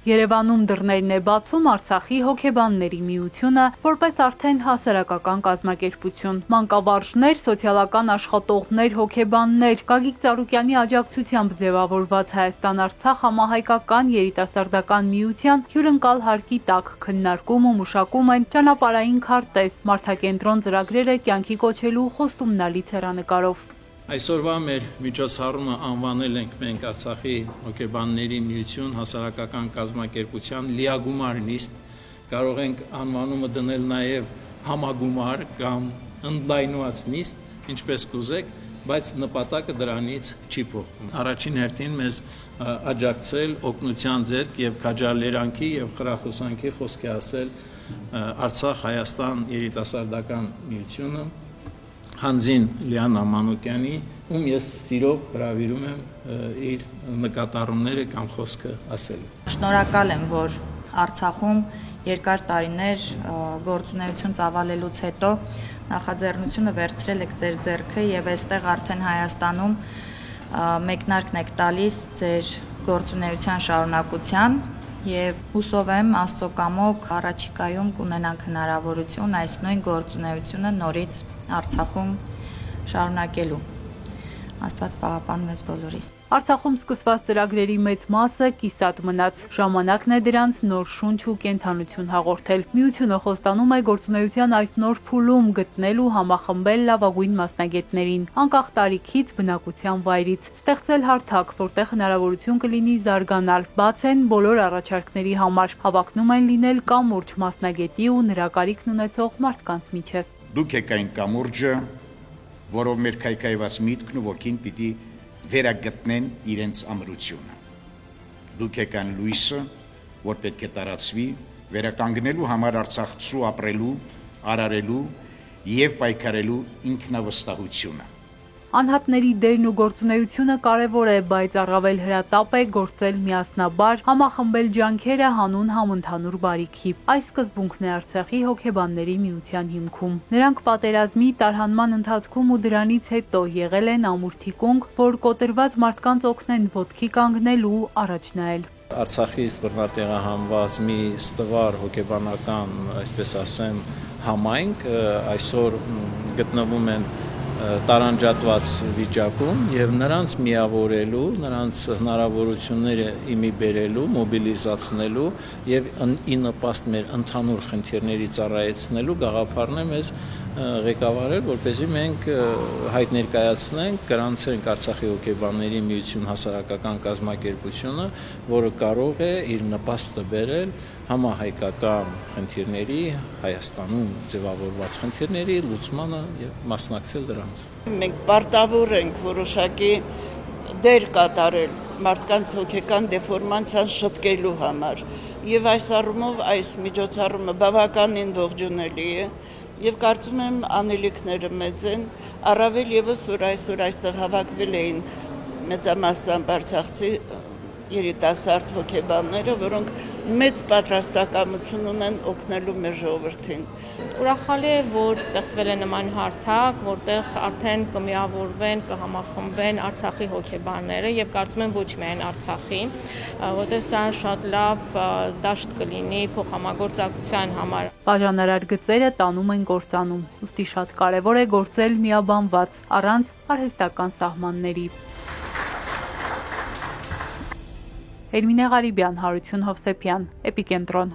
Երևանում դռներն է բացում Արցախի հոգեբանների միությունը, որպես արդեն հասարակական կազմակերպություն։ Մանկավարժներ, սոցիալական աշխատողներ, հոգեբաններ, Գագիկ Ծառուկյանի աջակցությամբ ձևավորված Հայաստան-Արցախ համահայկական երիտասարդական միության հյուրընկալ հարկի տակ քննարկում ու մշակում են ճանապարհային քարտեզ, մարդակենտրոն ծրագրերը կյանքի կոչելու խոստումնալից հեռանկարով։ Այսօրվա մեր միջոցառումը անվանել ենք մենք Արցախի հոգեբանների միություն հասարակական կազմակերպության լիագումար նիստ, կարող ենք անվանումը դնել նաև համագումար կամ ընդլայնված նիստ, ինչպես կուզեք, բայց նպատակը դրանից չի փոխվում։ Առաջին հերթին մեզ աջակցել օգնության ձեռք եւ քաջալերանքի եւ խրախուսանքի խոսք է ասել Արցախ-Հայաստան երիտասարդական միությունը Հանձին Լիանա Մանուկյանի, ում ես սիրով հրավիրում եմ իր նկատառումները կամ խոսքը ասելու։ Շնորհակալ եմ, որ Արցախում երկար տարիներ գործունեություն ծավալելուց հետո նախաձեռնությունը վերցրել եք ձեր ձեռքը եւ այստեղ արդեն Հայաստանում մեկնարկն եք տալիս ձեր գործունեության շարունակության եւ հուսով եմ Աստծո կամոք առաջիկայում կունենանք հնարավորություն այս նույն գործունեությունը նորից Արցախում շարունակելու։ Աստված պահապան մեզ բոլորիս։ Արցախում սկսված ծրագրերի մեծ մասը կիսատ մնաց։ Ժամանակն է դրանց նոր շունչ ու կենդանություն հաղորդել։ Միությունը խոստանում է գործունեության այս նոր փուլում գտնել ու համախմբել լավագույն մասնագետներին, անկախ տարիքից, բնակության վայրից, ստեղծել հարթակ, որտեղ հնարավորություն կլինի զարգանալ, բաց են բոլոր առաջարկների համար, հավակնում են լինել կամուրջ մասնագետի ու նրա կարիքն ունեցող մարդկանց միջև։ Դուք եք այն կամուրջը, որով մեր քայքայված միտքն ու ոգին պիտի վերագտնեն իրենց ամրությունը։ Դուք եք այն լույսը, որ պետք է տարածվի, վերականգնելու համար Արցախցու ապրելու, արարելու եւ պայքարելու ինքնավստահությունը։ Անհատների դերն ու գործունեությունը կարևոր է, բայց առավել հրատապ է գործել միասնաբար, համախմբել ջանքերը հանուն համընդհանուր բարիքի։ Այս սկզբունքն է Արցախի հոգեբանների միության հիմքում։ Նրանք պատերազմի, տարհանման ընթացքում ու դրանից հետո եղել են ամուր թիկունք, որ կոտրված մարդկանց օգնեն ոտքի կանգնել ու առաջ նայել։ Արցախից բռնատեղահանված մի ստվար հոգեբանական, այսպես ասեմ, համայնք այսօր գտնվում են տարանջատված վիճակում եւ նրանց միավորելու, նրանց հնարավորությունները իմի բերելու, մոբիլիզացնելու եւ ի նպաստ մեր ընդհանուր խնդիրների ծառայեցնելու գաղափարն է մեզ ղեկավարել, որպեսզի մենք հայտ ներկայացնենք, գրանցենք Արցախի հոգեբանների միություն հասարակական կազմակերպությունը, որը կարող է իր նպաստը բերել համահայկական խնդիրների, Հայաստանում ձևավորված խնդիրների լուծմանը եւ մասնակցել դրանց։ Մենք պարտավոր ենք որոշակի դեր կատարել մարդկանց հոգեկան դեֆորմացիան շտկելու համար եւ այս առումով այս միջոցառումը բավականին ողջունելի է եւ կարծում եմ անելիքները մեծ են, առավել եւս որ այսօր այստեղ հավաքվել էին մեծամասամբ արցախցի երիտասարդ հոգեբանները, որոնք մեծ պատրաստակամություն ունեն օգնելու մեր ժողովրդին։ Ուրախալի է, որ ստեղծվել է նման հարթակ, որտեղ արդեն կմիավորվեն, կհամախմբեն Արցախի հոգեբանները եւ կարծում եմ ոչ միայն Արցախի, որտեղ սա շատ լավ դաշտ կլինի փոխհամագործակցության համար։ Բաժանարար գծերը տանում են գործանում, ուստի շատ կարևոր է գործել միաբանված, առանց արհեստական սահմանների։ Էրմինե Ղարիբյան, Հարություն Հովսեփյան, Էպիկենտրոն։